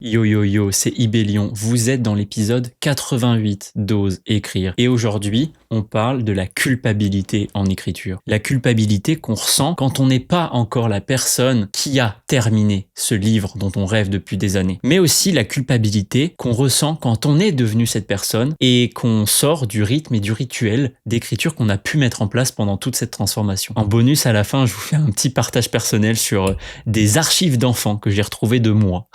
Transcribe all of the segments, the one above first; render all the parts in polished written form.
Yo yo yo, c'est Ibélion. Vous êtes dans l'épisode 88 d'Ose écrire. Et aujourd'hui, on parle de la culpabilité en écriture. La culpabilité qu'on ressent quand on n'est pas encore la personne qui a terminé ce livre dont on rêve depuis des années. Mais aussi la culpabilité qu'on ressent quand on est devenu cette personne et qu'on sort du rythme et du rituel d'écriture qu'on a pu mettre en place pendant toute cette transformation. En bonus, à la fin, je vous fais un petit partage personnel sur des archives d'enfants que j'ai retrouvées de moi.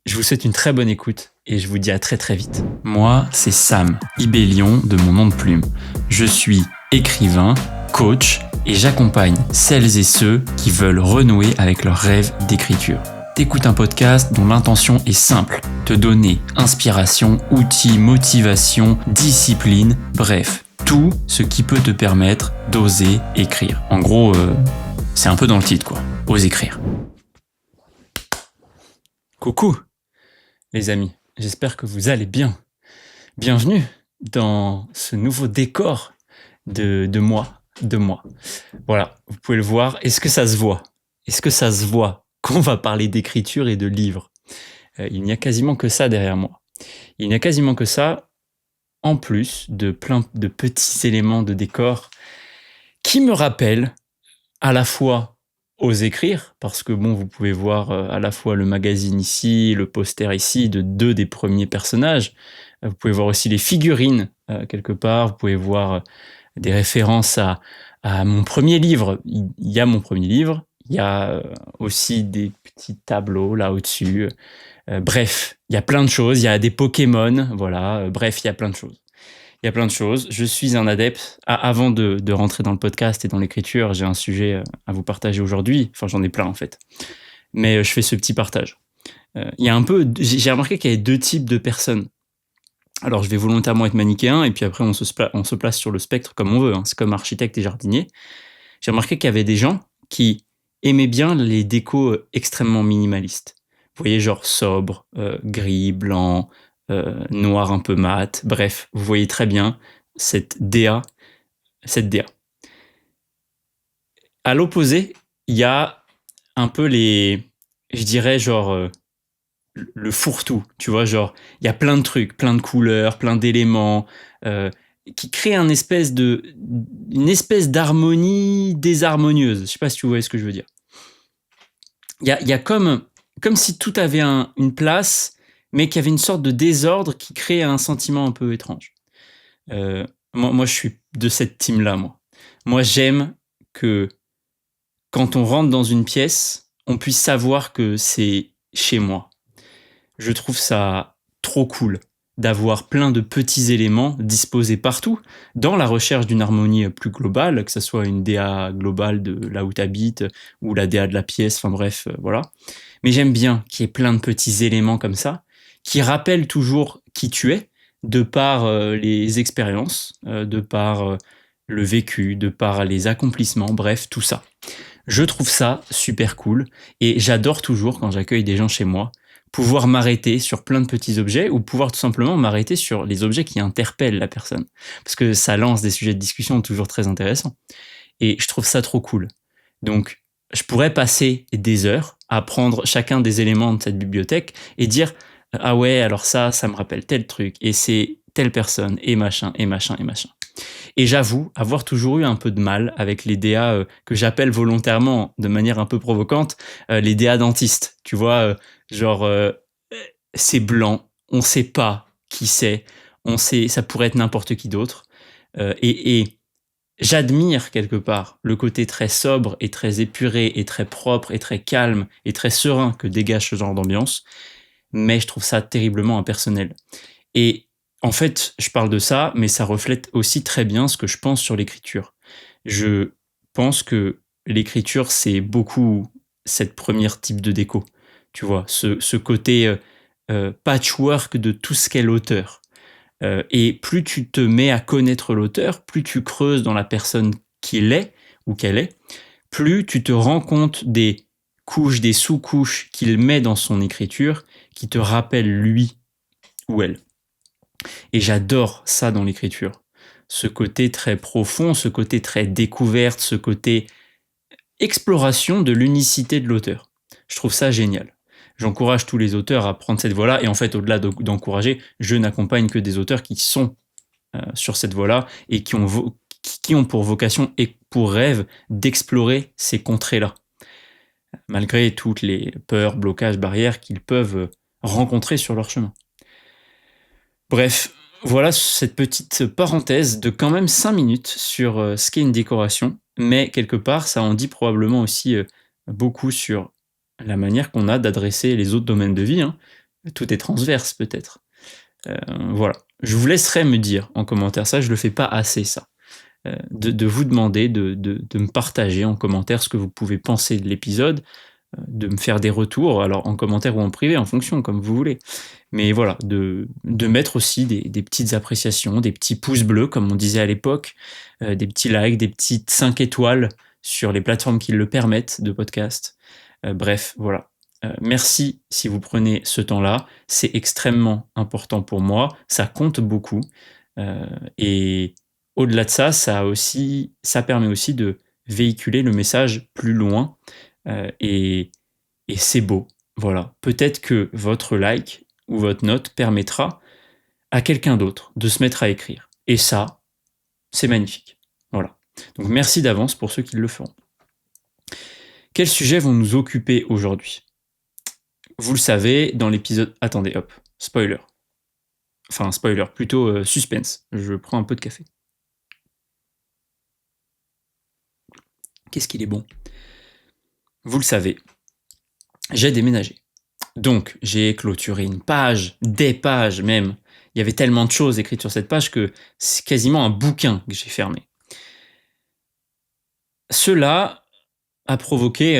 Je vous souhaite une très bonne écoute et je vous dis à très très vite. Moi, c'est Sam, Ibélion de mon nom de plume. Je suis écrivain, coach et j'accompagne celles et ceux qui veulent renouer avec leur rêve d'écriture. T'écoutes un podcast dont l'intention est simple, te donner inspiration, outils, motivation, discipline, bref, tout ce qui peut te permettre d'oser écrire. En gros, c'est un peu dans le titre quoi, ose écrire. Coucou les amis, j'espère que vous allez bien. Bienvenue dans ce nouveau décor de moi. Voilà, vous pouvez le voir. Est-ce que ça se voit qu'on va parler d'écriture et de livres? Il n'y a quasiment que ça derrière moi. Il n'y a quasiment que ça, en plus de plein de petits éléments de décor qui me rappellent à la fois Ose écrire, parce que bon, vous pouvez voir à la fois le magazine ici, le poster ici de deux des premiers personnages. Vous pouvez voir aussi les figurines quelque part. Vous pouvez voir des références à mon premier livre. Il y a mon premier livre. Il y a aussi des petits tableaux là au-dessus. Bref, il y a plein de choses. Il y a des Pokémon. Voilà. Bref, il y a plein de choses. Il y a plein de choses. Je suis un adepte. Avant de rentrer dans le podcast et dans l'écriture, j'ai un sujet à vous partager aujourd'hui. Enfin, j'en ai plein en fait. Mais je fais ce petit partage. Il y a un peu, j'ai remarqué qu'il y avait deux types de personnes. Alors, je vais volontairement être manichéen et puis après, on se place sur le spectre comme on veut. Hein. C'est comme architecte et jardinier. J'ai remarqué qu'il y avait des gens qui aimaient bien les décos extrêmement minimalistes. Vous voyez, genre sobre, gris, blanc, noir un peu mat, bref, vous voyez très bien cette DA. À l'opposé, il y a un peu je dirais genre le fourre-tout, tu vois, genre il y a plein de trucs, plein de couleurs, plein d'éléments qui créent une espèce d'harmonie désharmonieuse. Je sais pas si tu vois ce que je veux dire. Il y a comme si tout avait une place, mais qu'il y avait une sorte de désordre qui crée un sentiment un peu étrange. Moi, je suis de cette team-là, moi. Moi, j'aime que quand on rentre dans une pièce, on puisse savoir que c'est chez moi. Je trouve ça trop cool d'avoir plein de petits éléments disposés partout dans la recherche d'une harmonie plus globale, que ce soit une DA globale de là où tu habites ou la DA de la pièce, enfin bref, voilà. Mais j'aime bien qu'il y ait plein de petits éléments comme ça qui rappellent toujours qui tu es, de par les expériences, de par le vécu, de par les accomplissements, bref, tout ça. Je trouve ça super cool et j'adore toujours, quand j'accueille des gens chez moi, pouvoir m'arrêter sur plein de petits objets ou pouvoir tout simplement m'arrêter sur les objets qui interpellent la personne. Parce que ça lance des sujets de discussion toujours très intéressants. Et je trouve ça trop cool. Donc, je pourrais passer des heures à prendre chacun des éléments de cette bibliothèque et dire « Ah ouais, alors ça me rappelle tel truc, et c'est telle personne, et machin, et machin, et machin. » Et j'avoue avoir toujours eu un peu de mal avec les DA que j'appelle volontairement, de manière un peu provocante, les DA dentistes. Tu vois, genre, c'est blanc, on sait pas qui c'est, on sait, ça pourrait être n'importe qui d'autre. Et j'admire quelque part le côté très sobre et très épuré et très propre et très calme et très serein que dégage ce genre d'ambiance, mais je trouve ça terriblement impersonnel. Et en fait, je parle de ça, mais ça reflète aussi très bien ce que je pense sur l'écriture. Je pense que l'écriture, c'est beaucoup cette première type de déco. Tu vois, ce côté patchwork de tout ce qu'est l'auteur. Et plus tu te mets à connaître l'auteur, plus tu creuses dans la personne qu'il est ou qu'elle est, plus tu te rends compte des couches, des sous-couches qu'il met dans son écriture qui te rappellent lui ou elle. Et j'adore ça dans l'écriture. Ce côté très profond, ce côté très découverte, ce côté exploration de l'unicité de l'auteur. Je trouve ça génial. j'encourage tous les auteurs à prendre cette voie-là. Et en fait, au-delà d'encourager, je n'accompagne que des auteurs qui sont sur cette voie-là et qui ont pour vocation et pour rêve d'explorer ces contrées-là, malgré toutes les peurs, blocages, barrières qu'ils peuvent rencontrer sur leur chemin. Bref, voilà cette petite parenthèse de quand même 5 minutes sur ce qu'est une décoration, mais quelque part, ça en dit probablement aussi beaucoup sur la manière qu'on a d'adresser les autres domaines de vie, hein. Tout est transverse peut-être. Voilà. Je vous laisserai me dire en commentaire ça, je le fais pas assez ça. De vous demander de me partager en commentaire ce que vous pouvez penser de l'épisode, de me faire des retours, alors en commentaire ou en privé, en fonction, comme vous voulez. Mais voilà, de mettre aussi des petites appréciations, des petits pouces bleus, comme on disait à l'époque, des petits likes, des petites 5 étoiles sur les plateformes qui le permettent de podcast. Bref, voilà. Merci si vous prenez ce temps-là. C'est extrêmement important pour moi. Ça compte beaucoup. Et au-delà de ça, ça permet aussi de véhiculer le message plus loin. Et c'est beau. Voilà. Peut-être que votre like ou votre note permettra à quelqu'un d'autre de se mettre à écrire. Et ça, c'est magnifique. Voilà. Donc merci d'avance pour ceux qui le feront. Quels sujets vont nous occuper aujourd'hui ? Vous le savez, dans l'épisode... Attendez, hop, spoiler. Enfin, spoiler, plutôt suspense. Je prends un peu de café. Qu'est-ce qu'il est bon ? Vous le savez, j'ai déménagé. Donc, j'ai clôturé une page, des pages même. Il y avait tellement de choses écrites sur cette page que c'est quasiment un bouquin que j'ai fermé. Cela a provoqué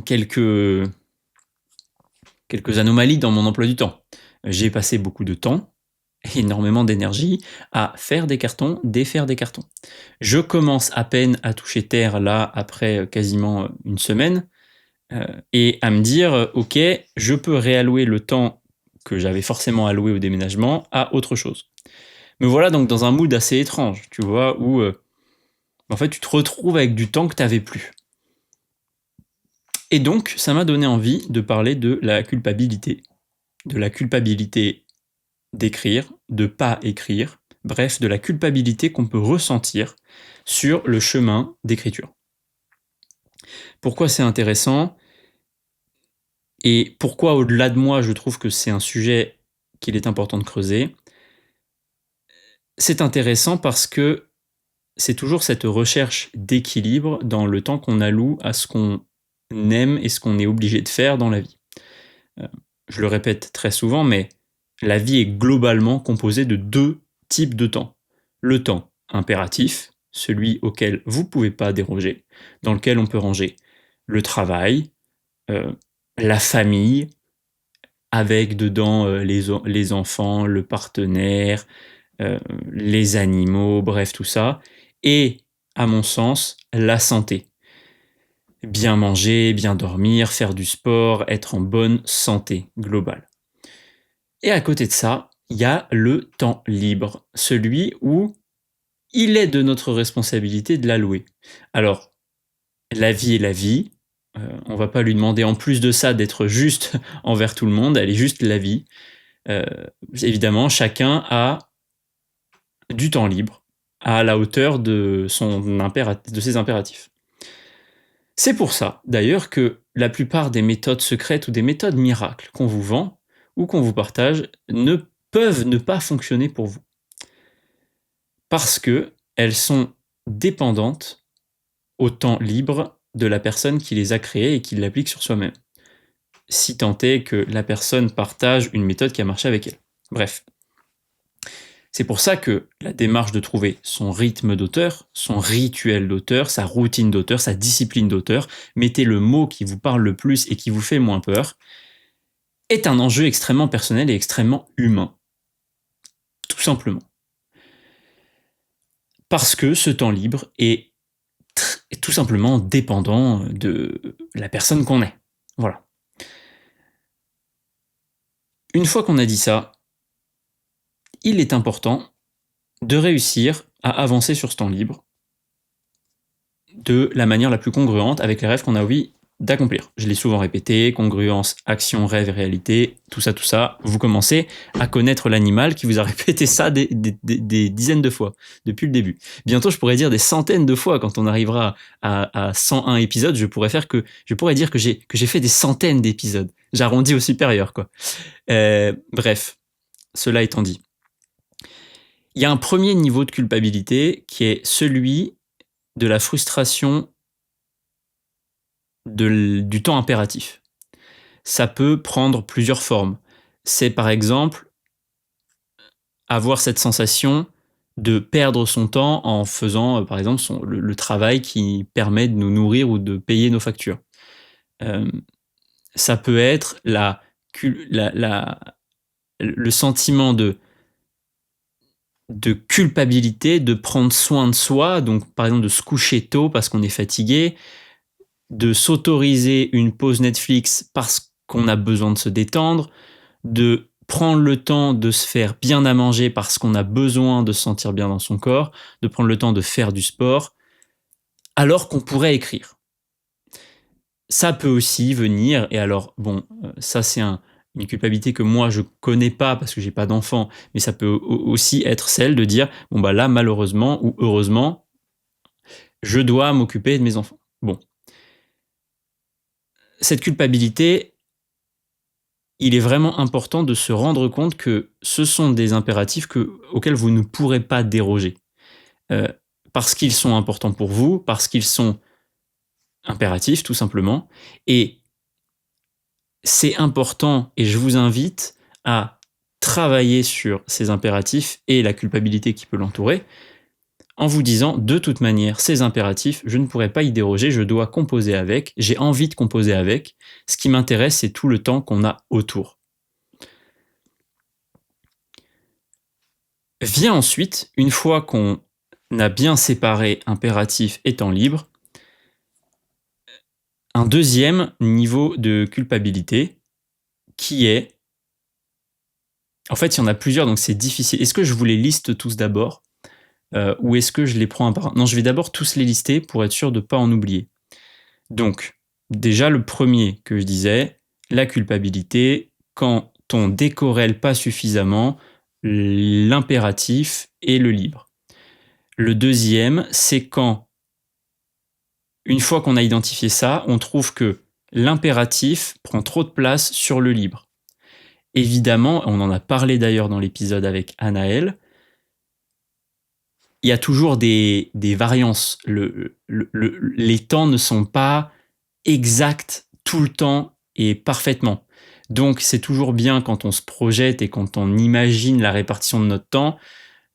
quelques anomalies dans mon emploi du temps. J'ai passé beaucoup de temps, énormément d'énergie, à faire des cartons, défaire des cartons. Je commence à peine à toucher terre là, après quasiment une semaine, et à me dire, ok, je peux réallouer le temps que j'avais forcément alloué au déménagement à autre chose. Me voilà donc dans un mood assez étrange, tu vois, où en fait tu te retrouves avec du temps que tu n'avais plus. Et donc, ça m'a donné envie de parler de la culpabilité d'écrire, de pas écrire, bref, de la culpabilité qu'on peut ressentir sur le chemin d'écriture. Pourquoi c'est intéressant ? Et pourquoi, au-delà de moi, je trouve que c'est un sujet qu'il est important de creuser ? C'est intéressant parce que c'est toujours cette recherche d'équilibre dans le temps qu'on alloue à ce qu'on aime et ce qu'on est obligé de faire dans la vie. Je le répète très souvent, mais la vie est globalement composée de 2 types de temps. Le temps impératif, celui auquel vous ne pouvez pas déroger, dans lequel on peut ranger le travail, la famille, avec dedans les enfants, le partenaire, les animaux, bref, tout ça. Et, à mon sens, la santé. Bien manger, bien dormir, faire du sport, être en bonne santé globale. Et à côté de ça, il y a le temps libre, celui où il est de notre responsabilité de l'allouer. Alors, la vie est la vie. On ne va pas lui demander en plus de ça d'être juste envers tout le monde, elle est juste la vie. Évidemment, chacun a du temps libre à la hauteur de ses impératifs. C'est pour ça, d'ailleurs, que la plupart des méthodes secrètes ou des méthodes miracles qu'on vous vend ou qu'on vous partage ne peuvent ne pas fonctionner pour vous. Parce qu'elles sont dépendantes au temps libre de la personne qui les a créées et qui l'applique sur soi-même. Si tant est que la personne partage une méthode qui a marché avec elle. Bref. C'est pour ça que la démarche de trouver son rythme d'auteur, son rituel d'auteur, sa routine d'auteur, sa discipline d'auteur, mettez le mot qui vous parle le plus et qui vous fait moins peur, est un enjeu extrêmement personnel et extrêmement humain. Tout simplement. Parce que ce temps libre est tout simplement dépendant de la personne qu'on est. Voilà. Une fois qu'on a dit ça, il est important de réussir à avancer sur ce temps libre de la manière la plus congruente avec les rêves qu'on a d'accomplir. Je l'ai souvent répété, congruence, action, rêve, réalité, tout ça. Vous commencez à connaître l'animal qui vous a répété ça des dizaines de fois depuis le début. Bientôt, je pourrais dire des centaines de fois quand on arrivera à 101 épisodes. Je pourrais dire que j'ai fait des centaines d'épisodes. J'arrondis au supérieur, quoi. Bref, cela étant dit. Il y a un premier niveau de culpabilité qui est celui de la frustration du temps impératif. Ça peut prendre plusieurs formes. C'est par exemple avoir cette sensation de perdre son temps en faisant par exemple le travail qui permet de nous nourrir ou de payer nos factures. Ça peut être le sentiment de culpabilité de prendre soin de soi, donc par exemple de se coucher tôt parce qu'on est fatigué, de s'autoriser une pause Netflix parce qu'on a besoin de se détendre, de prendre le temps de se faire bien à manger parce qu'on a besoin de se sentir bien dans son corps, de prendre le temps de faire du sport, alors qu'on pourrait écrire. Ça peut aussi venir, et alors bon, ça c'est une culpabilité que moi je connais pas parce que j'ai pas d'enfant, mais ça peut aussi être celle de dire, bon bah là malheureusement ou heureusement, je dois m'occuper de mes enfants. Bon. Cette culpabilité, il est vraiment important de se rendre compte que ce sont des impératifs auxquels vous ne pourrez pas déroger. Parce qu'ils sont importants pour vous, parce qu'ils sont impératifs tout simplement. Et c'est important, et je vous invite à travailler sur ces impératifs et la culpabilité qui peut l'entourer, en vous disant, de toute manière, ces impératifs, je ne pourrais pas y déroger, je dois composer avec, j'ai envie de composer avec. Ce qui m'intéresse, c'est tout le temps qu'on a autour. Vient ensuite, une fois qu'on a bien séparé impératif et temps libre, un deuxième niveau de culpabilité qui est... En fait, il y en a plusieurs, donc c'est difficile. Est-ce que je vous les liste tous d'abord ou est-ce que je les prends un par un? Non, je vais d'abord tous les lister pour être sûr de ne pas en oublier. Donc, déjà le premier que je disais, la culpabilité, quand on décorrèle pas suffisamment l'impératif et le libre. Le deuxième, c'est quand, une fois qu'on a identifié ça, on trouve que l'impératif prend trop de place sur le libre. Évidemment, on en a parlé d'ailleurs dans l'épisode avec Anaël, il y a toujours des variances. Les temps ne sont pas exacts tout le temps et parfaitement. Donc, c'est toujours bien quand on se projette et quand on imagine la répartition de notre temps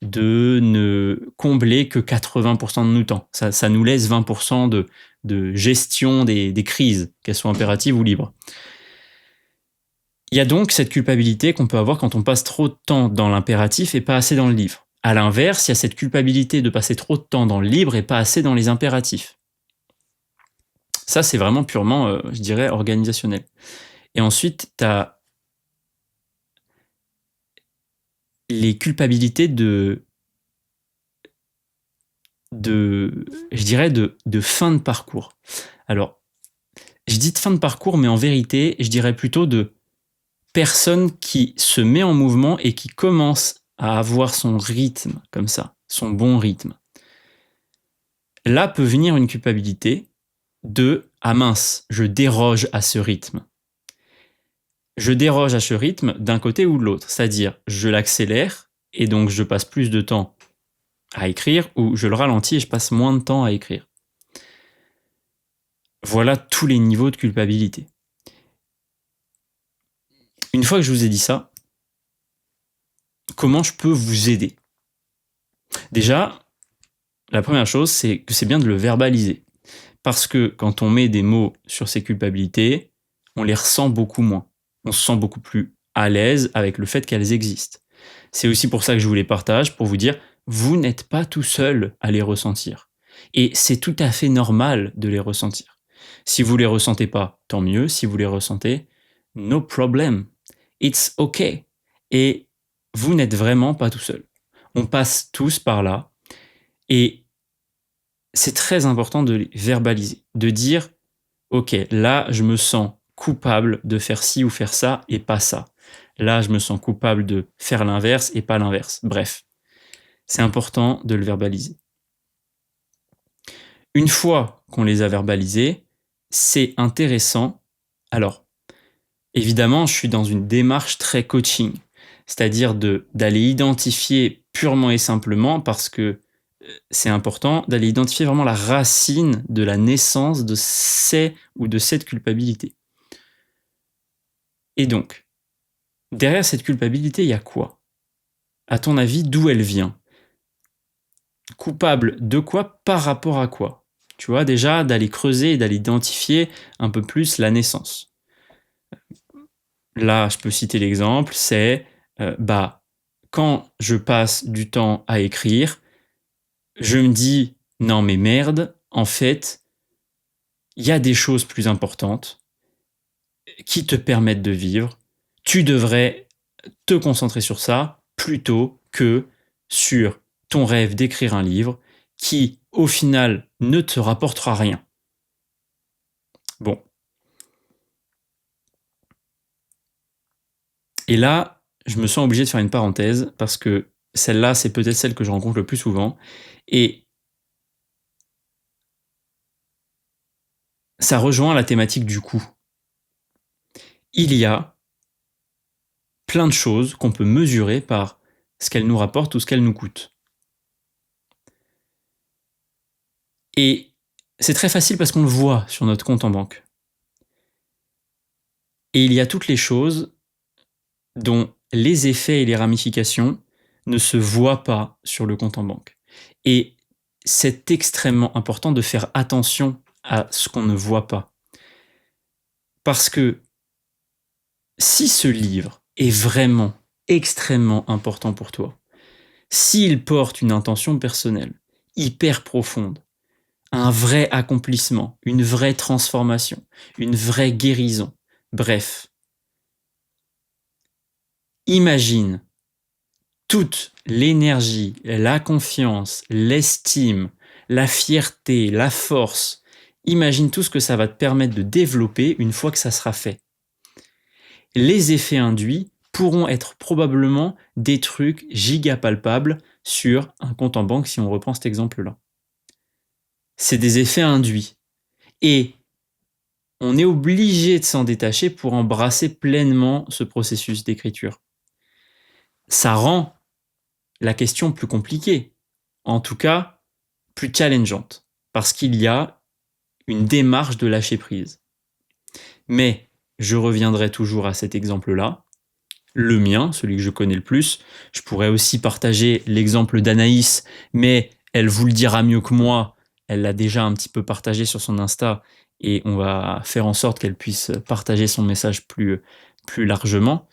de ne combler que 80% de nos temps. Ça nous laisse 20% de gestion des crises, qu'elles soient impératives ou libres. Il y a donc cette culpabilité qu'on peut avoir quand on passe trop de temps dans l'impératif et pas assez dans le libre. À l'inverse, il y a cette culpabilité de passer trop de temps dans le libre et pas assez dans les impératifs. Ça, c'est vraiment purement, je dirais, organisationnel. Et ensuite, tu as les culpabilités de fin de parcours. Alors, je dis de fin de parcours, mais en vérité, je dirais plutôt de personne qui se met en mouvement et qui commence à avoir son rythme comme ça, son bon rythme. Là peut venir une culpabilité de « Ah mince, je déroge à ce rythme ». Je déroge à ce rythme d'un côté ou de l'autre, c'est-à-dire je l'accélère et donc je passe plus de temps à écrire ou je le ralentis et je passe moins de temps à écrire. Voilà tous les niveaux de culpabilité. Une fois que je vous ai dit ça, comment je peux vous aider? Déjà, la première chose, c'est que c'est bien de le verbaliser. Parce que quand on met des mots sur ces culpabilités, on les ressent beaucoup moins. On se sent beaucoup plus à l'aise avec le fait qu'elles existent. C'est aussi pour ça que je vous les partage, pour vous dire, vous n'êtes pas tout seul à les ressentir. Et c'est tout à fait normal de les ressentir. Si vous les ressentez pas, tant mieux. Si vous les ressentez, no problem. It's okay. Et vous n'êtes vraiment pas tout seul. On passe tous par là. Et c'est très important de les verbaliser, de dire Ok, là, je me sens coupable de faire ci ou faire ça et pas ça. Là, je me sens coupable de faire l'inverse et pas l'inverse. Bref, c'est important de le verbaliser. Une fois qu'on les a verbalisés, c'est intéressant. Alors, évidemment, je suis dans une démarche très coaching, c'est-à-dire d'aller identifier purement et simplement, parce que c'est important, d'aller identifier vraiment la racine de la naissance de ces ou de cette culpabilité. Et donc, derrière cette culpabilité, il y a quoi? À ton avis, d'où elle vient? Coupable de quoi par rapport à quoi? Tu vois, déjà, d'aller creuser et d'aller identifier un peu plus la naissance. Là, je peux citer l'exemple, c'est quand je passe du temps à écrire, je me dis non mais merde, en fait, il y a des choses plus importantes qui te permettent de vivre. Tu devrais te concentrer sur ça plutôt que sur ton rêve d'écrire un livre qui, au final, ne te rapportera rien. Bon. Et là, je me sens obligé de faire une parenthèse parce que celle-là, c'est peut-être celle que je rencontre le plus souvent. Et ça rejoint la thématique du coût. Il y a plein de choses qu'on peut mesurer par ce qu'elles nous rapportent ou ce qu'elles nous coûtent. Et c'est très facile parce qu'on le voit sur notre compte en banque. Et il y a toutes les choses dont les effets et les ramifications ne se voient pas sur le compte en banque. Et c'est extrêmement important de faire attention à ce qu'on ne voit pas. Parce que si ce livre est vraiment extrêmement important pour toi, s'il porte une intention personnelle hyper profonde, un vrai accomplissement, une vraie transformation, une vraie guérison, bref, imagine toute l'énergie, la confiance, l'estime, la fierté, la force, imagine tout ce que ça va te permettre de développer une fois que ça sera fait. Les effets induits pourront être probablement des trucs gigapalpables sur un compte en banque si on reprend cet exemple-là. C'est des effets induits. Et on est obligé de s'en détacher pour embrasser pleinement ce processus d'écriture. Ça rend la question plus compliquée, en tout cas plus challengeante, parce qu'il y a une démarche de lâcher prise. Mais je reviendrai toujours à cet exemple-là, le mien, celui que je connais le plus. Je pourrais aussi partager l'exemple d'Anaïs, mais elle vous le dira mieux que moi. Elle l'a déjà un petit peu partagé sur son Insta et on va faire en sorte qu'elle puisse partager son message plus largement.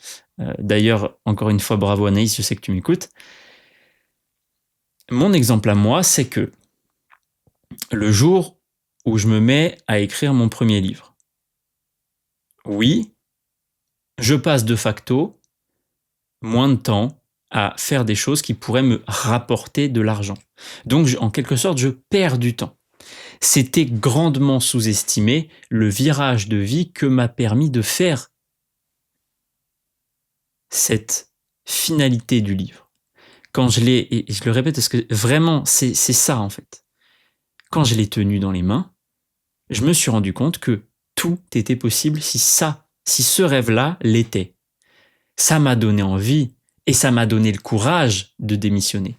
D'ailleurs, encore une fois, bravo Anaïs, je sais que tu m'écoutes. Mon exemple à moi, c'est que le jour où je me mets à écrire mon premier livre, oui, je passe de facto moins de temps à faire des choses qui pourraient me rapporter de l'argent. Donc, en quelque sorte, je perds du temps. C'était grandement sous-estimé le virage de vie que m'a permis de faire cette finalité du livre. Quand je l'ai, et je le répète parce que vraiment, c'est ça en fait. Quand je l'ai tenu dans les mains, je me suis rendu compte que tout était possible si ce rêve-là l'était. Ça m'a donné envie et ça m'a donné le courage de démissionner.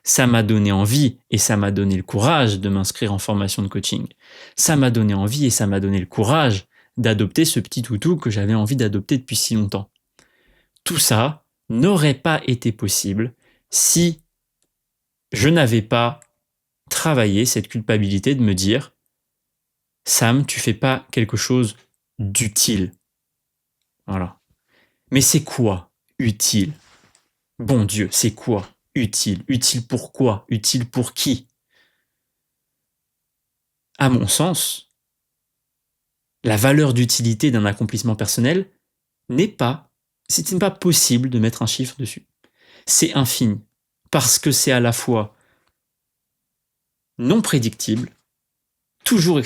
Ça m'a donné envie et ça m'a donné le courage de m'inscrire en formation de coaching. Ça m'a donné envie et ça m'a donné le courage d'adopter ce petit toutou que j'avais envie d'adopter depuis si longtemps. Tout ça n'aurait pas été possible si je n'avais pas travaillé cette culpabilité de me dire « Sam, tu fais pas quelque chose d'utile. » Voilà. Mais c'est quoi utile? Bon Dieu, c'est quoi utile? Utile pour quoi? Utile pour qui? À mon sens, la valeur d'utilité d'un accomplissement personnel n'est pas, ce n'est pas possible de mettre un chiffre dessus. C'est infini, parce que c'est à la fois non prédictible, toujours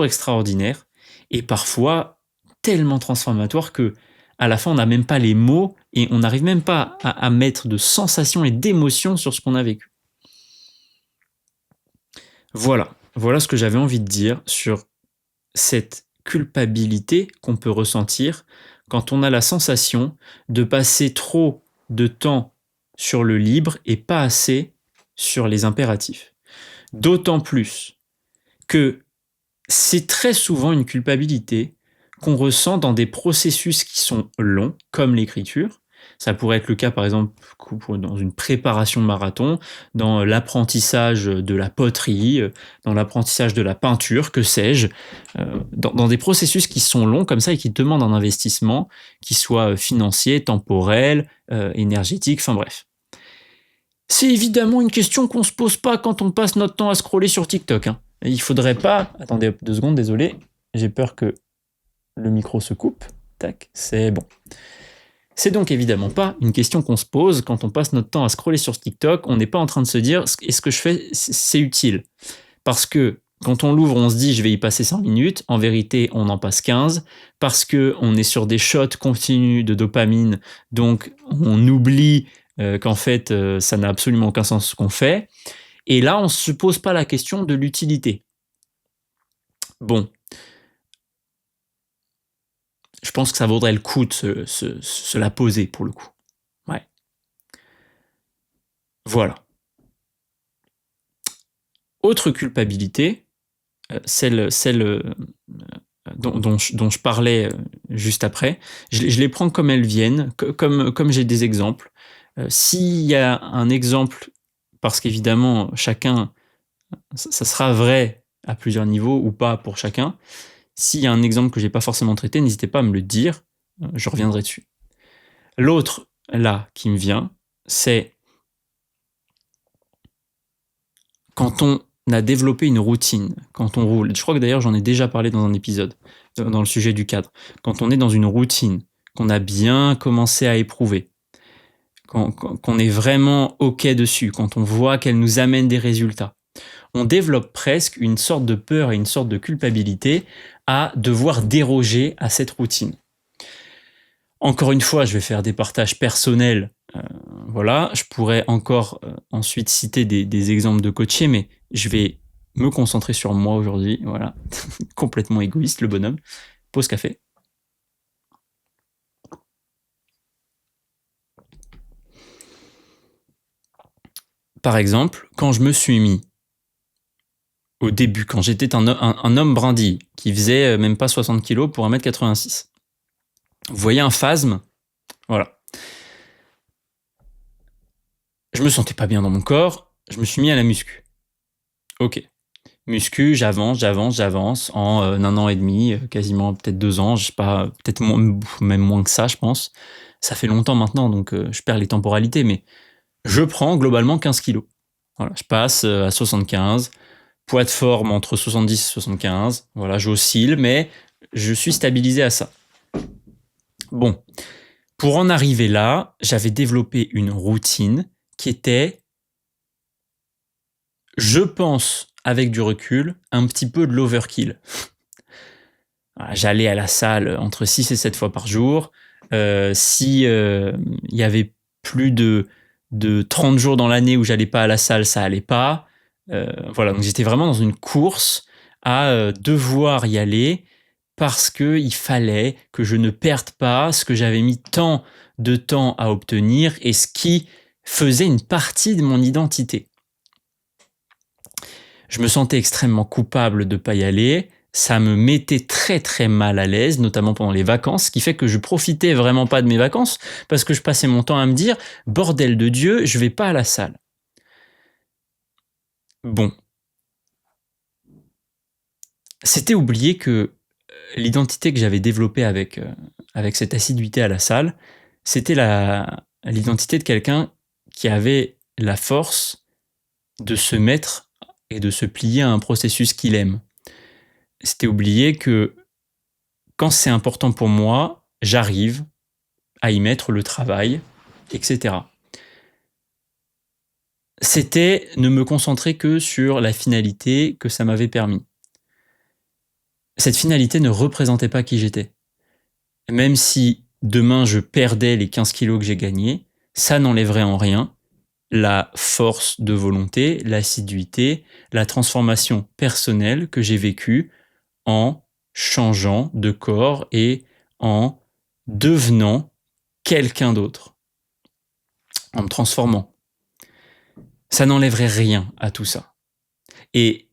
extraordinaire, et parfois tellement transformatoire que à la fin on n'a même pas les mots et on n'arrive même pas à mettre de sensations et d'émotions sur ce qu'on a vécu. Voilà ce que j'avais envie de dire sur cette culpabilité qu'on peut ressentir quand on a la sensation de passer trop de temps sur le libre et pas assez sur les impératifs. D'autant plus que c'est très souvent une culpabilité qu'on ressent dans des processus qui sont longs, comme l'écriture. Ça pourrait être le cas, par exemple, dans une préparation de marathon, dans l'apprentissage de la poterie, dans l'apprentissage de la peinture, que sais-je, dans des processus qui sont longs comme ça et qui demandent un investissement, qui soit financier, temporel, énergétique, enfin bref. C'est évidemment une question qu'on se pose pas quand on passe notre temps à scroller sur TikTok. Hein. Il faudrait pas... Attendez 2 secondes, désolé. J'ai peur que le micro se coupe. Tac, c'est bon. C'est donc évidemment pas une question qu'on se pose quand on passe notre temps à scroller sur TikTok. On n'est pas en train de se dire est-ce que je fais, c'est utile. Parce que quand on l'ouvre, on se dit je vais y passer 5 minutes. En vérité, on en passe 15 parce qu'on est sur des shots continus de dopamine. Donc on oublie qu'en fait, ça n'a absolument aucun sens ce qu'on fait. Et là, on ne se pose pas la question de l'utilité. Bon. Je pense que ça vaudrait le coup de se la poser pour le coup. Ouais. Voilà. Autre culpabilité, celle dont je parlais juste après, je les prends comme elles viennent, comme j'ai des exemples. S'il y a un exemple, parce qu'évidemment, chacun, ça sera vrai à plusieurs niveaux ou pas pour chacun. S'il y a un exemple que je n'ai pas forcément traité, n'hésitez pas à me le dire, je reviendrai dessus. L'autre, là, qui me vient, c'est quand on a développé une routine, quand on roule. Je crois que d'ailleurs, j'en ai déjà parlé dans un épisode, dans le sujet du cadre. Quand on est dans une routine, qu'on a bien commencé à éprouver, qu'on est vraiment OK dessus, quand on voit qu'elle nous amène des résultats, on développe presque une sorte de peur et une sorte de culpabilité à devoir déroger à cette routine. Encore une fois, je vais faire des partages personnels. Voilà, je pourrais encore ensuite citer des exemples de coachés, mais je vais me concentrer sur moi aujourd'hui. Voilà, complètement égoïste, le bonhomme. Pause café. Par exemple, quand je me suis mis au début, quand j'étais un homme brindille qui faisait même pas 60 kilos pour 1m86. Vous voyez un phasme? Voilà. Je me sentais pas bien dans mon corps, je me suis mis à la muscu. Ok. Muscu, j'avance. En 1 an et demi, quasiment peut-être 2 ans, je sais pas, peut-être même moins que ça, je pense. Ça fait longtemps maintenant, donc je perds les temporalités, mais je prends globalement 15 kilos. Voilà, je passe à 75, poids de forme entre 70 et 75. Voilà, j'oscille, mais je suis stabilisé à ça. Bon, pour en arriver là, j'avais développé une routine qui était, je pense, avec du recul, un petit peu de l'overkill. J'allais à la salle entre 6 et 7 fois par jour. Si il y avait plus de 30 jours dans l'année où j'allais pas à la salle, ça allait pas. Voilà, donc j'étais vraiment dans une course à devoir y aller parce qu'il fallait que je ne perde pas ce que j'avais mis tant de temps à obtenir et ce qui faisait une partie de mon identité. Je me sentais extrêmement coupable de ne pas y aller. Ça me mettait très très mal à l'aise, notamment pendant les vacances, ce qui fait que je profitais vraiment pas de mes vacances parce que je passais mon temps à me dire « Bordel de Dieu, je vais pas à la salle ». Bon. C'était oublier que l'identité que j'avais développée avec cette assiduité à la salle, c'était l'identité de quelqu'un qui avait la force de se mettre et de se plier à un processus qu'il aime. C'était oublier que quand c'est important pour moi, j'arrive à y mettre le travail, etc. C'était ne me concentrer que sur la finalité que ça m'avait permis. cette finalité ne représentait pas qui j'étais. Même si demain je perdais les 15 kilos que j'ai gagnés, ça n'enlèverait en rien la force de volonté, l'assiduité, la transformation personnelle que j'ai vécue en changeant de corps et en devenant quelqu'un d'autre, en me transformant. Ça n'enlèverait rien à tout ça. Et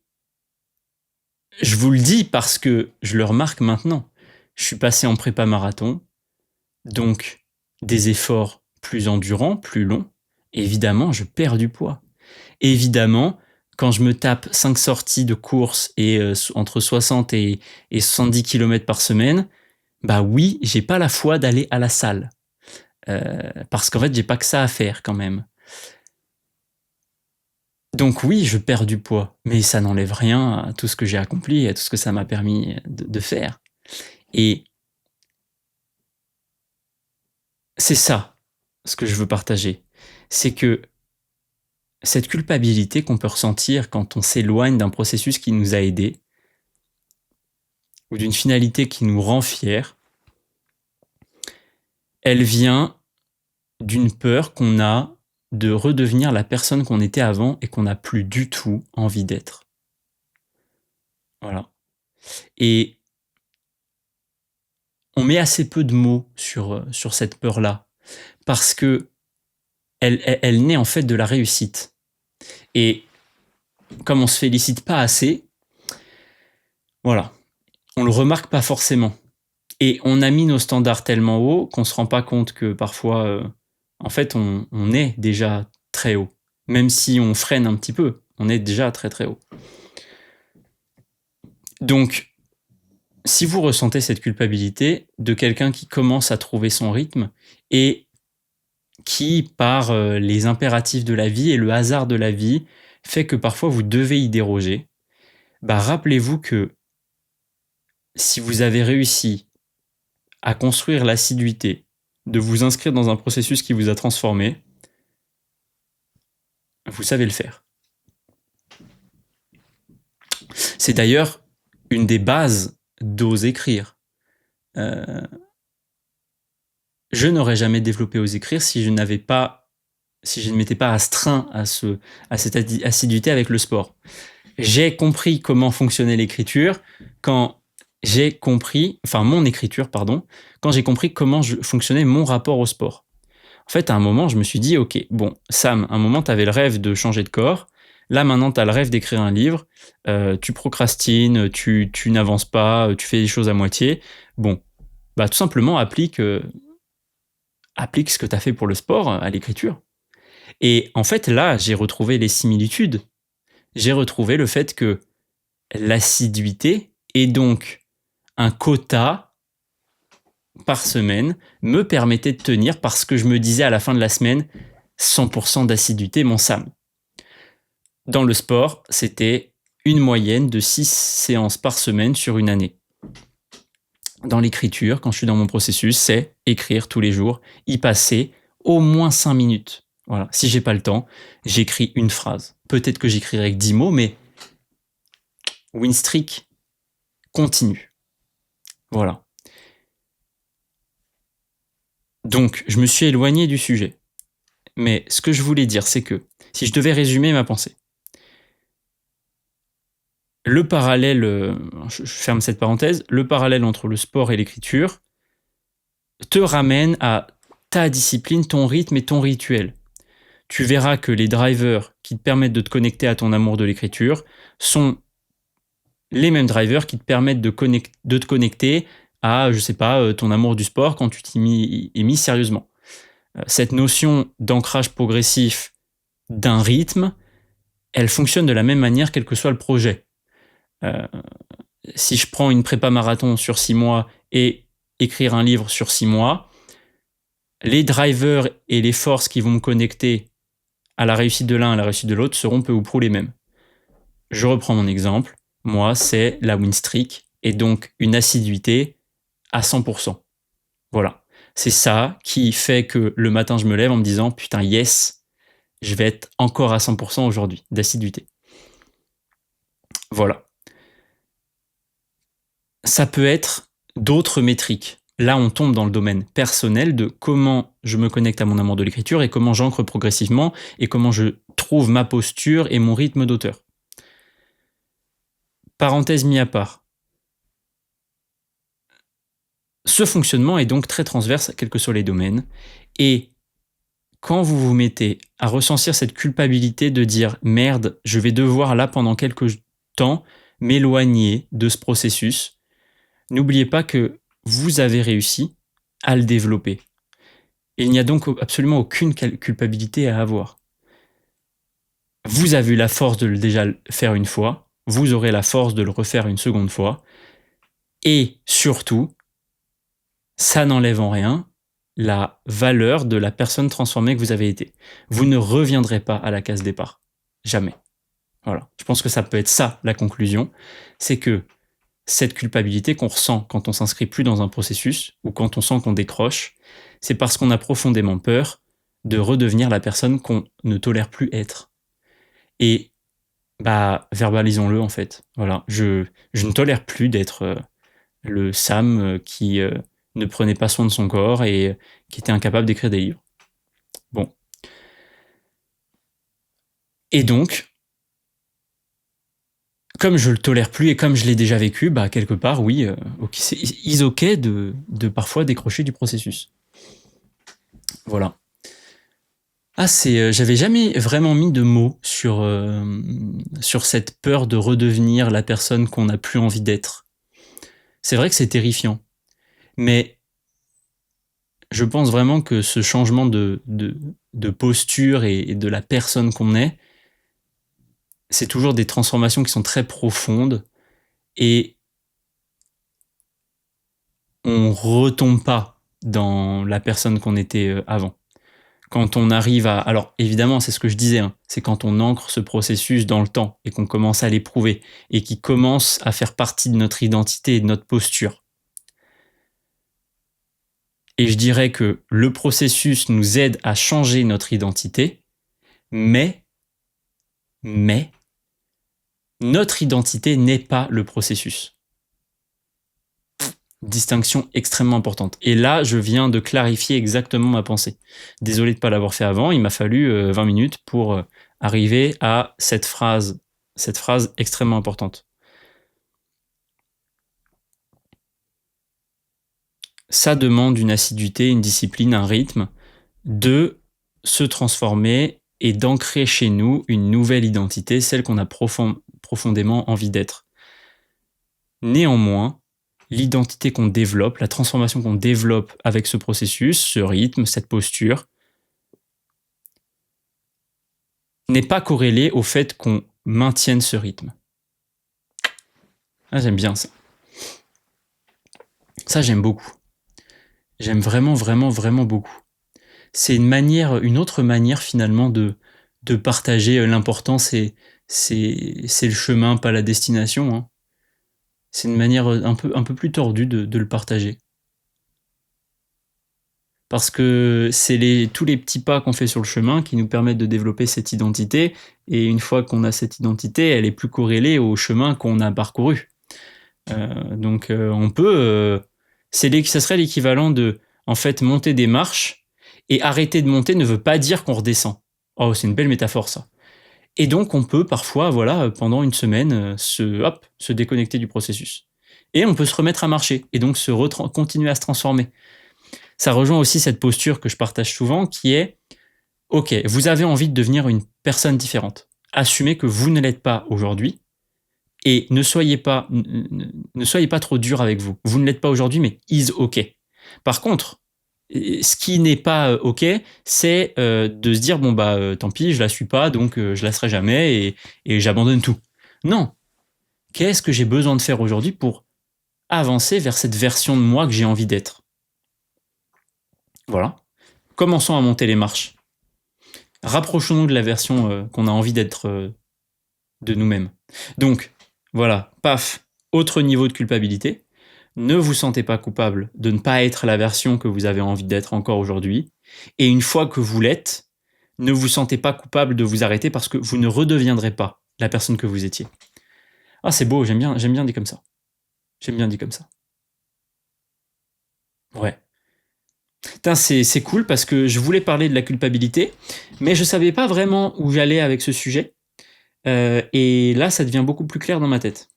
je vous le dis parce que je le remarque maintenant. Je suis passé en prépa marathon, donc des efforts plus endurants, plus longs. Évidemment, je perds du poids. Évidemment, quand je me tape 5 sorties de course et entre 60 et 70 km par semaine, bah oui, j'ai pas la foi d'aller à la salle. Parce qu'en fait, j'ai pas que ça à faire quand même. Donc oui, je perds du poids, mais ça n'enlève rien à tout ce que j'ai accompli, à tout ce que ça m'a permis de faire. Et c'est ça, ce que je veux partager. C'est que cette culpabilité qu'on peut ressentir quand on s'éloigne d'un processus qui nous a aidés, ou d'une finalité qui nous rend fiers, elle vient d'une peur qu'on a de redevenir la personne qu'on était avant et qu'on n'a plus du tout envie d'être. Voilà. Et on met assez peu de mots sur cette peur-là, parce que elle naît en fait de la réussite. Et comme on se félicite pas assez, voilà, on le remarque pas forcément. Et on a mis nos standards tellement hauts qu'on se rend pas compte que parfois, en fait, on est déjà très haut. Même si on freine un petit peu, on est déjà très très haut. Donc, si vous ressentez cette culpabilité de quelqu'un qui commence à trouver son rythme et qui, par les impératifs de la vie et le hasard de la vie, fait que parfois vous devez y déroger, bah rappelez-vous que si vous avez réussi à construire l'assiduité, de vous inscrire dans un processus qui vous a transformé, vous savez le faire. C'est d'ailleurs une des bases d'Ose écrire. Je n'aurais jamais développé Ose écrire si je ne m'étais pas astreint à cette assiduité avec le sport. J'ai compris comment fonctionnait l'écriture quand j'ai compris, enfin mon écriture, pardon, quand j'ai compris comment fonctionnait mon rapport au sport. En fait, à un moment, je me suis dit, ok, bon, Sam, à un moment, tu avais le rêve de changer de corps. Là, maintenant, tu as le rêve d'écrire un livre. Tu procrastines, tu n'avances pas, tu fais des choses à moitié. Bon, bah tout simplement, applique ce que tu as fait pour le sport à l'écriture. Et en fait, là, j'ai retrouvé les similitudes. J'ai retrouvé le fait que l'assiduité et donc un quota par semaine me permettait de tenir parce que je me disais à la fin de la semaine 100% d'assiduité, mon Sam. Dans le sport, c'était une moyenne de 6 séances par semaine sur une année. Dans l'écriture, quand je suis dans mon processus, c'est écrire tous les jours, y passer au moins 5 minutes. Voilà. Si j'ai pas le temps, j'écris une phrase. Peut-être que j'écrirai que 10 mots, mais win streak continue. Voilà. Donc, je me suis éloigné du sujet. Mais ce que je voulais dire, c'est que si je devais résumer ma pensée, le parallèle, je ferme cette parenthèse, le parallèle entre le sport et l'écriture te ramène à ta discipline, ton rythme et ton rituel. Tu verras que les drivers qui te permettent de te connecter à ton amour de l'écriture sont les mêmes drivers qui te permettent de te connecter à, je sais pas, ton amour du sport quand tu t'y es mis sérieusement. Cette notion d'ancrage progressif d'un rythme, elle fonctionne de la même manière quel que soit le projet. Si je prends une prépa marathon sur 6 mois et écrire un livre sur 6 mois, les drivers et les forces qui vont me connecter à la réussite de l'un et à la réussite de l'autre seront peu ou prou les mêmes. Je reprends mon exemple. Moi, c'est la win streak et donc une assiduité à 100%. Voilà. C'est ça qui fait que le matin, je me lève en me disant « Putain, yes, je vais être encore à 100% aujourd'hui d'assiduité. » Voilà. Ça peut être d'autres métriques. Là, on tombe dans le domaine personnel de comment je me connecte à mon amour de l'écriture et comment j'ancre progressivement et comment je trouve ma posture et mon rythme d'auteur. Parenthèse mis à part. Ce fonctionnement est donc très transverse, quels que soient les domaines. Et quand vous vous mettez à ressentir cette culpabilité de dire « Merde, je vais devoir là pendant quelques temps m'éloigner de ce processus », n'oubliez pas que vous avez réussi à le développer. Il n'y a donc absolument aucune culpabilité à avoir. Vous avez eu la force de le déjà faire une fois, vous aurez la force de le refaire une seconde fois, et surtout, ça n'enlève en rien la valeur de la personne transformée que vous avez été. Vous ne reviendrez pas à la case départ. Jamais. Voilà. Je pense que ça peut être ça, la conclusion. C'est que cette culpabilité qu'on ressent quand on s'inscrit plus dans un processus ou quand on sent qu'on décroche, c'est parce qu'on a profondément peur de redevenir la personne qu'on ne tolère plus être. Et verbalisons-le en fait. Voilà. Je ne tolère plus d'être le Sam qui ne prenait pas soin de son corps et qui était incapable d'écrire des livres. Bon. Et donc, comme je le tolère plus et comme je l'ai déjà vécu, quelque part, oui, c'est ok de parfois décrocher du processus. Voilà. J'avais jamais vraiment mis de mots sur cette peur de redevenir la personne qu'on n'a plus envie d'être. C'est vrai que c'est terrifiant, mais je pense vraiment que ce changement de posture et de la personne qu'on est, c'est toujours des transformations qui sont très profondes et on retombe pas dans la personne qu'on était avant. Quand on arrive à... Alors évidemment, c'est ce que je disais, c'est quand on ancre ce processus dans le temps et qu'on commence à l'éprouver et qui commence à faire partie de notre identité et de notre posture. Et je dirais que le processus nous aide à changer notre identité, mais notre identité n'est pas le processus. Distinction extrêmement importante. Et là, je viens de clarifier exactement ma pensée. Désolé de ne pas l'avoir fait avant, il m'a fallu 20 minutes pour arriver à cette phrase extrêmement importante. Ça demande une assiduité, une discipline, un rythme de se transformer et d'ancrer chez nous une nouvelle identité, celle qu'on a profondément envie d'être. Néanmoins, l'identité qu'on développe, la transformation qu'on développe avec ce processus, ce rythme, cette posture, n'est pas corrélée au fait qu'on maintienne ce rythme. Ah, j'aime bien ça. Ça, j'aime beaucoup. J'aime vraiment, vraiment, vraiment beaucoup. C'est une autre manière finalement de partager l'important, c'est le chemin, pas la destination. C'est une manière un peu plus tordue de le partager. Parce que c'est tous les petits pas qu'on fait sur le chemin qui nous permettent de développer cette identité. Et une fois qu'on a cette identité, elle est plus corrélée au chemin qu'on a parcouru. Donc on peut... ça serait l'équivalent de, en fait, monter des marches et arrêter de monter ne veut pas dire qu'on redescend. Oh, c'est une belle métaphore ça. Et donc on peut parfois, pendant une semaine, se déconnecter du processus. Et on peut se remettre à marcher et donc continuer à se transformer. Ça rejoint aussi cette posture que je partage souvent qui est « Ok, vous avez envie de devenir une personne différente. Assumez que vous ne l'êtes pas aujourd'hui et ne soyez pas trop dur avec vous. Vous ne l'êtes pas aujourd'hui, mais is ok. Par contre, ce qui n'est pas ok, c'est de se dire tant pis, je la suis pas, donc je la serai jamais et j'abandonne tout. Non. Qu'est-ce que j'ai besoin de faire aujourd'hui pour avancer vers cette version de moi que j'ai envie d'être ? Voilà. Commençons à monter les marches. Rapprochons-nous de la version qu'on a envie d'être de nous-mêmes. Donc, voilà, paf, autre niveau de culpabilité. Ne vous sentez pas coupable de ne pas être la version que vous avez envie d'être encore aujourd'hui. Et une fois que vous l'êtes, ne vous sentez pas coupable de vous arrêter parce que vous ne redeviendrez pas la personne que vous étiez. Ah, c'est beau, j'aime bien dit comme ça. J'aime bien dit comme ça. Ouais. Putain, c'est cool parce que je voulais parler de la culpabilité, mais je savais pas vraiment où j'allais avec ce sujet. Et là, ça devient beaucoup plus clair dans ma tête.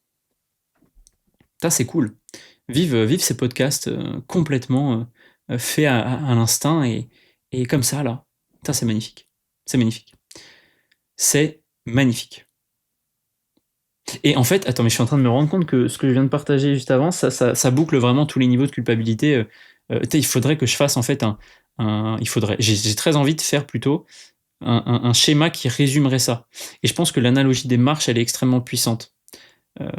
Putain, c'est cool. Vive ces podcasts complètement faits à l'instinct et comme ça, là. Putain, c'est magnifique. C'est magnifique. C'est magnifique. Et en fait, attends, mais je suis en train de me rendre compte que ce que je viens de partager juste avant, ça boucle vraiment tous les niveaux de culpabilité. Il faudrait que je fasse en fait j'ai très envie de faire plutôt un schéma qui résumerait ça. Et je pense que l'analogie des marches, elle est extrêmement puissante. Euh,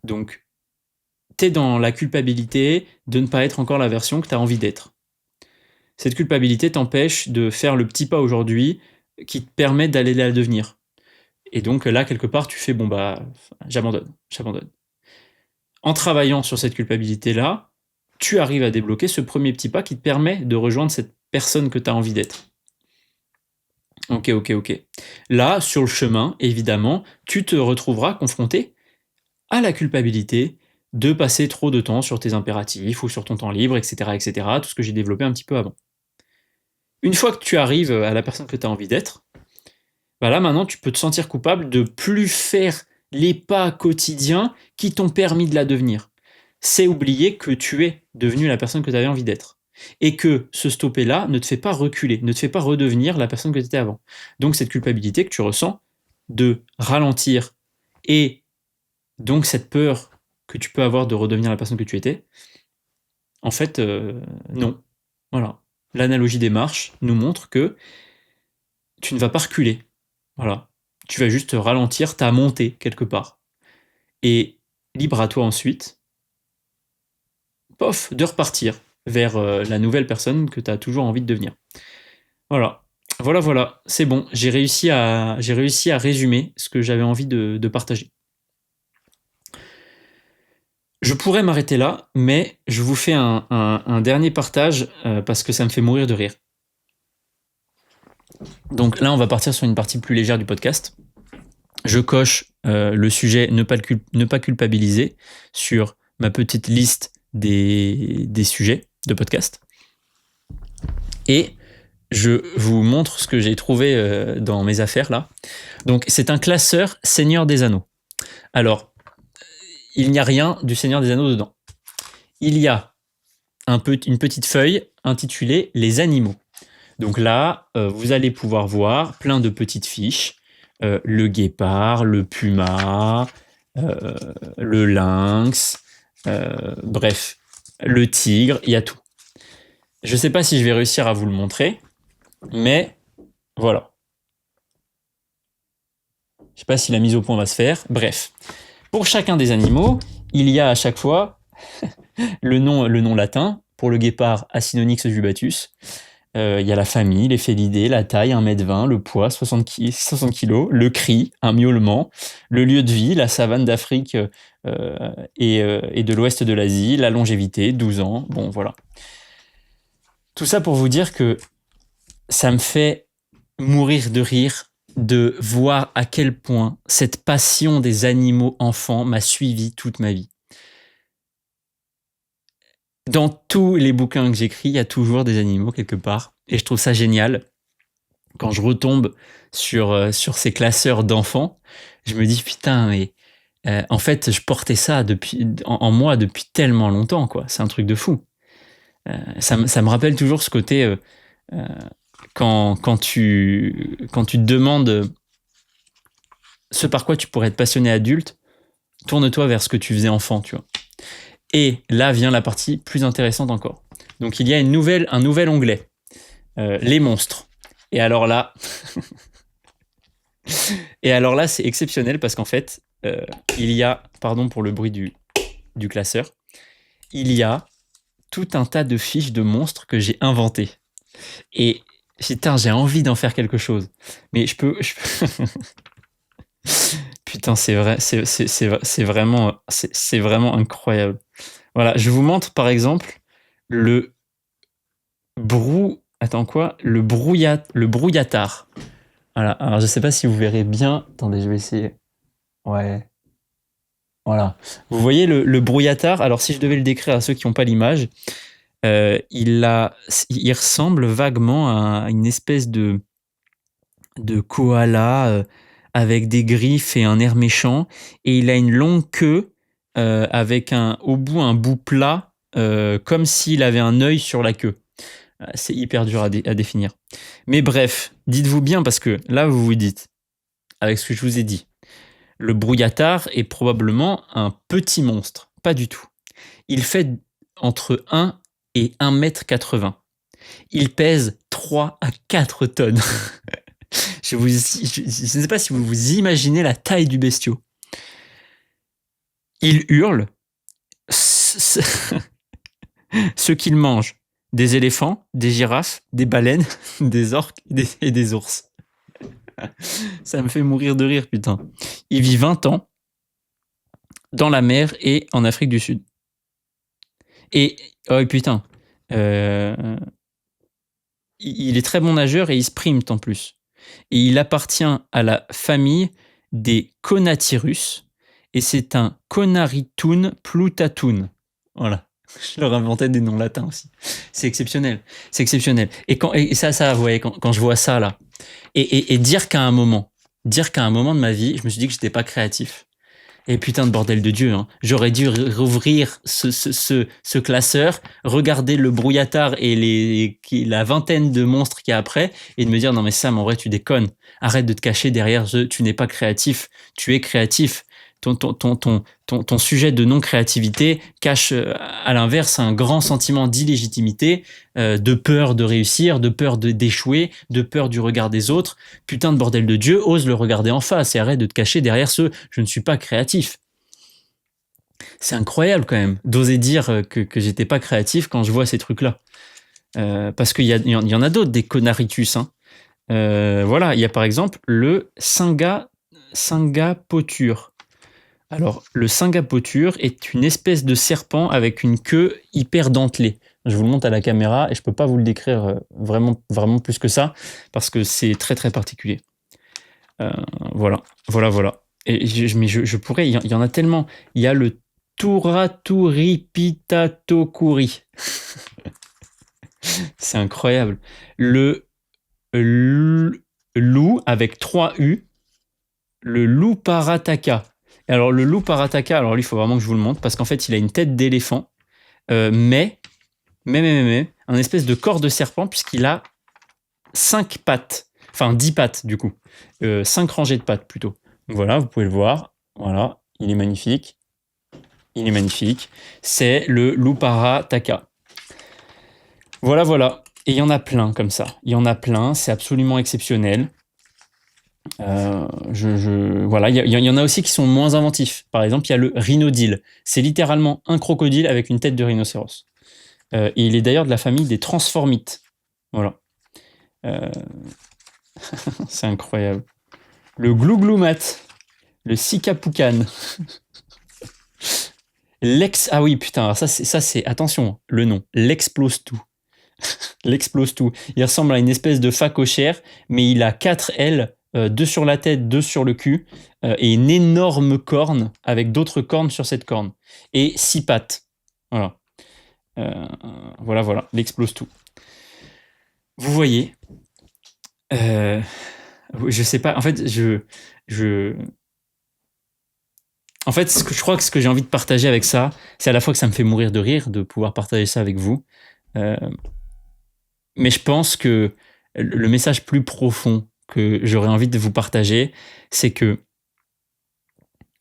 donc, t'es dans la culpabilité de ne pas être encore la version que tu as envie d'être. Cette culpabilité t'empêche de faire le petit pas aujourd'hui qui te permet d'aller la devenir. Et donc là, quelque part, tu fais, bon bah, j'abandonne. En travaillant sur cette culpabilité-là, tu arrives à débloquer ce premier petit pas qui te permet de rejoindre cette personne que tu as envie d'être. Ok. Là, sur le chemin, évidemment, tu te retrouveras confronté à la culpabilité de passer trop de temps sur tes impératifs ou sur ton temps libre, etc., tout ce que j'ai développé un petit peu avant. Une fois que tu arrives à la personne que tu as envie d'être, bah là maintenant tu peux te sentir coupable de plus faire les pas quotidiens qui t'ont permis de la devenir. C'est oublier que tu es devenu la personne que tu avais envie d'être. Et que ce stopper-là ne te fait pas reculer, ne te fait pas redevenir la personne que tu étais avant. Donc cette culpabilité que tu ressens de ralentir et donc cette peur que tu peux avoir de redevenir la personne que tu étais, en fait, non. Voilà. L'analogie des marches nous montre que tu ne vas pas reculer. Voilà. Tu vas juste ralentir ta montée quelque part. Et libre à toi ensuite, pof, de repartir vers la nouvelle personne que tu as toujours envie de devenir. Voilà. Voilà. C'est bon. J'ai réussi à résumer ce que j'avais envie de partager. Je pourrais m'arrêter là, mais je vous fais un dernier partage parce que ça me fait mourir de rire. Donc là, on va partir sur une partie plus légère du podcast. Je coche le sujet ne pas culpabiliser sur ma petite liste des sujets de podcast. Et je vous montre ce que j'ai trouvé dans mes affaires là. Donc c'est un classeur Seigneur des Anneaux. Alors, il n'y a rien du Seigneur des Anneaux dedans. Il y a une petite feuille intitulée Les animaux. Donc là, vous allez pouvoir voir plein de petites fiches. Le guépard, le puma, le lynx, bref, le tigre, il y a tout. Je ne sais pas si je vais réussir à vous le montrer, mais voilà. Je ne sais pas si la mise au point va se faire. Bref, pour chacun des animaux, il y a à chaque fois le nom latin. Pour le guépard, Acinonyx jubatus. Il y a la famille, les félidés, la taille, 1,20 m, le poids, 60 kg, le cri, un miaulement, le lieu de vie, la savane d'Afrique et de l'ouest de l'Asie, la longévité, 12 ans, bon voilà. Tout ça pour vous dire que ça me fait mourir de rire de voir à quel point cette passion des animaux enfants m'a suivi toute ma vie. Dans tous les bouquins que j'écris, il y a toujours des animaux quelque part. Et je trouve ça génial. Quand je retombe sur ces classeurs d'enfants, je me dis putain, mais en fait, je portais ça en moi depuis tellement longtemps, quoi. C'est un truc de fou. Ça me rappelle toujours ce côté quand tu te demandes ce par quoi tu pourrais être passionné adulte, tourne-toi vers ce que tu faisais enfant, tu vois. Et là vient la partie plus intéressante encore. Donc il y a un nouvel onglet, les monstres. Et alors là, c'est exceptionnel parce qu'en fait, il y a, pardon pour le bruit du classeur, il y a tout un tas de fiches de monstres que j'ai inventées. Et putain, j'ai envie d'en faire quelque chose. Mais je peux... Putain, c'est vrai, c'est vraiment incroyable. Voilà, je vous montre par exemple le le brouillatard. Voilà, alors je sais pas si vous verrez bien. Attendez, je vais essayer. Ouais. Voilà. Vous voyez le brouillatard? Alors, si je devais le décrire à ceux qui n'ont pas l'image, il ressemble vaguement à une espèce de koala avec des griffes et un air méchant. Et il a une longue queue avec au bout un bout plat, comme s'il avait un œil sur la queue. C'est hyper dur à définir. Mais bref, dites-vous bien, parce que là, vous vous dites, avec ce que je vous ai dit, le brouillatard est probablement un petit monstre. Pas du tout. Il fait entre 1 et 1,80 m. Il pèse 3 à 4 tonnes. Je ne sais pas si vous vous imaginez la taille du bestiau. Il hurle. Ce qu'il mange. Des éléphants, des girafes, des baleines, des orques et des ours. Ça me fait mourir de rire, putain. Il vit 20 ans dans la mer et en Afrique du Sud. Et, oh putain, il est très bon nageur et il sprint en plus. Et il appartient à la famille des Conatyrus et c'est un Conaritoun plutatoun. Voilà. Je leur inventais des noms latins aussi. C'est exceptionnel. C'est exceptionnel. Et ça, vous voyez, quand je vois ça là, et dire qu'à un moment de ma vie, je me suis dit que j'étais pas créatif. Et putain de bordel de Dieu, hein. J'aurais dû rouvrir ce classeur, regarder le brouillatard et la vingtaine de monstres qu'il y a après, et de me dire non mais Sam, en vrai tu déconnes. Arrête de te cacher derrière tu n'es pas créatif, tu es créatif. Ton sujet de non-créativité cache à l'inverse un grand sentiment d'illégitimité, de peur de réussir, de peur d'échouer, de peur du regard des autres. Putain de bordel de Dieu, ose le regarder en face et arrête de te cacher derrière je ne suis pas créatif. C'est incroyable quand même d'oser dire que j'étais pas créatif quand je vois ces trucs-là. Parce qu'il y en a d'autres, des Conaritus. Hein. Voilà, il y a par exemple le Singapotur. Alors, le Singapotur est une espèce de serpent avec une queue hyper dentelée. Je vous le montre à la caméra et je ne peux pas vous le décrire vraiment, vraiment plus que ça parce que c'est très très particulier. Voilà. Et je pourrais, il y en a tellement. Il y a le Turaturipitatukuri. C'est incroyable. Le loup avec 3 U, le loup parataka. Alors le loup parataka, alors lui, il faut vraiment que je vous le montre parce qu'en fait, il a une tête d'éléphant, mais un espèce de corps de serpent puisqu'il a 5 pattes, enfin 10 pattes du coup, 5 rangées de pattes plutôt. Donc voilà, vous pouvez le voir. Voilà, il est magnifique. C'est le loup parataka. Voilà. Et il y en a plein comme ça. Il y en a plein, c'est absolument exceptionnel. Voilà, il y en a aussi qui sont moins inventifs. Par exemple, il y a le rhinodile. C'est littéralement un crocodile avec une tête de rhinocéros. Et il est d'ailleurs de la famille des transformites. Voilà. C'est incroyable. Le glougloumat. Le sikapoukan. Ah oui, putain, ça c'est attention, le nom. L'explose tout. L'explose tout. Il ressemble à une espèce de phacochère, mais il a 4 ailes. 2 sur la tête, 2 sur le cul, et une énorme corne avec d'autres cornes sur cette corne. Et 6 pattes. Voilà. Voilà. L'explose tout. Vous voyez, je sais pas, en fait, en fait, je crois que ce que j'ai envie de partager avec ça, c'est à la fois que ça me fait mourir de rire de pouvoir partager ça avec vous, mais je pense que le message plus profond que j'aurais envie de vous partager, c'est que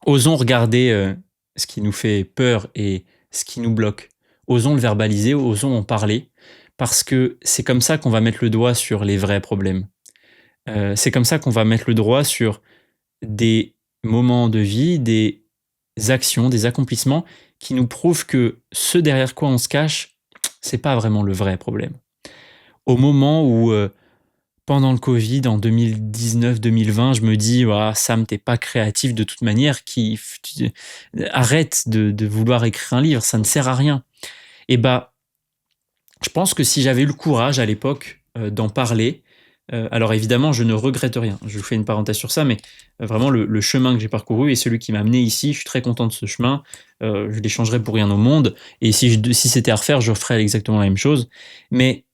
osons regarder ce qui nous fait peur et ce qui nous bloque. Osons le verbaliser, osons en parler, parce que c'est comme ça qu'on va mettre le doigt sur les vrais problèmes. C'est comme ça qu'on va mettre le doigt sur des moments de vie, des actions, des accomplissements qui nous prouvent que ce derrière quoi on se cache, c'est pas vraiment le vrai problème. Au moment où pendant le Covid, en 2019-2020, je me dis Sam, t'es pas créatif de toute manière, arrête de vouloir écrire un livre, ça ne sert à rien. Et je pense que si j'avais eu le courage à l'époque d'en parler, Alors évidemment, je ne regrette rien. Je vous fais une parenthèse sur ça, mais vraiment le chemin que j'ai parcouru et celui qui m'a amené ici, je suis très content de ce chemin. Je l'échangerais pour rien au monde. Et si c'était à refaire, je ferais exactement la même chose. Mais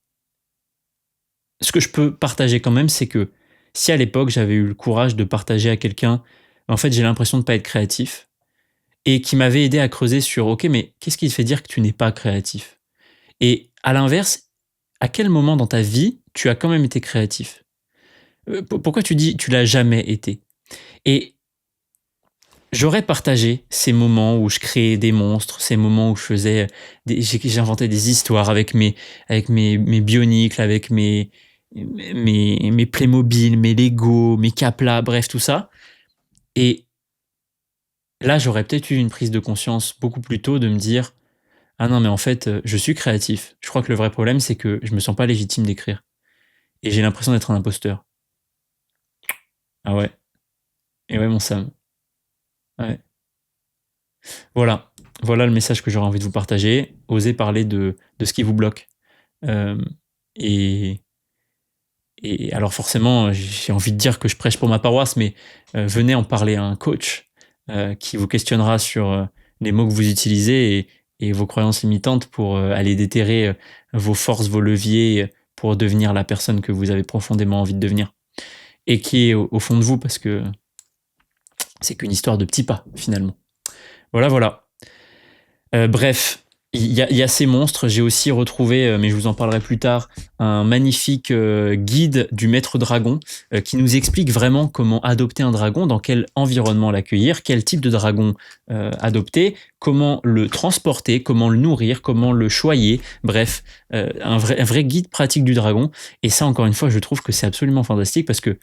ce que je peux partager quand même, c'est que si à l'époque j'avais eu le courage de partager à quelqu'un, en fait j'ai l'impression de ne pas être créatif, et qui m'avait aidé à creuser sur, ok, mais qu'est-ce qui te fait dire que tu n'es pas créatif? Et à l'inverse, à quel moment dans ta vie tu as quand même été créatif? Pourquoi tu dis tu l'as jamais été? Et j'aurais partagé ces moments où je créais des monstres, ces moments où j'inventais des histoires avec mes Bionicles, avec mes Playmobil, mes Lego, mes Capla, bref, tout ça. Et là, j'aurais peut-être eu une prise de conscience beaucoup plus tôt de me dire, ah non, mais en fait, je suis créatif. Je crois que le vrai problème, c'est que je me sens pas légitime d'écrire. Et j'ai l'impression d'être un imposteur. Ah ouais. Et ouais, mon Sam. Ouais. Voilà. Voilà le message que j'aurais envie de vous partager. Osez parler de ce qui vous bloque. Euh, et, et alors forcément, j'ai envie de dire que je prêche pour ma paroisse, mais venez en parler à un coach qui vous questionnera sur les mots que vous utilisez et vos croyances limitantes pour aller déterrer vos forces, vos leviers pour devenir la personne que vous avez profondément envie de devenir. Et qui est au fond de vous, parce que c'est qu'une histoire de petits pas, finalement. Voilà, voilà. Bref, il y a ces monstres. J'ai aussi retrouvé, mais je vous en parlerai plus tard, un magnifique guide du maître dragon qui nous explique vraiment comment adopter un dragon, dans quel environnement l'accueillir, quel type de dragon adopter, comment le transporter, comment le nourrir, comment le choyer. Bref, un vrai guide pratique du dragon. Et ça, encore une fois, je trouve que c'est absolument fantastique parce que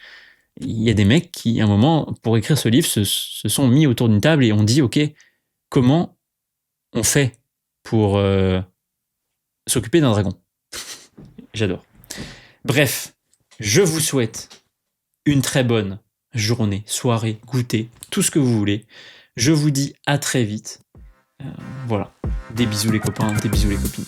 il y a des mecs qui, à un moment, pour écrire ce livre, se sont mis autour d'une table et ont dit, OK, comment on fait pour s'occuper d'un dragon? J'adore. Bref, je vous souhaite une très bonne journée, soirée, goûter, tout ce que vous voulez. Je vous dis à très vite. Voilà. Des bisous les copains, des bisous les copines.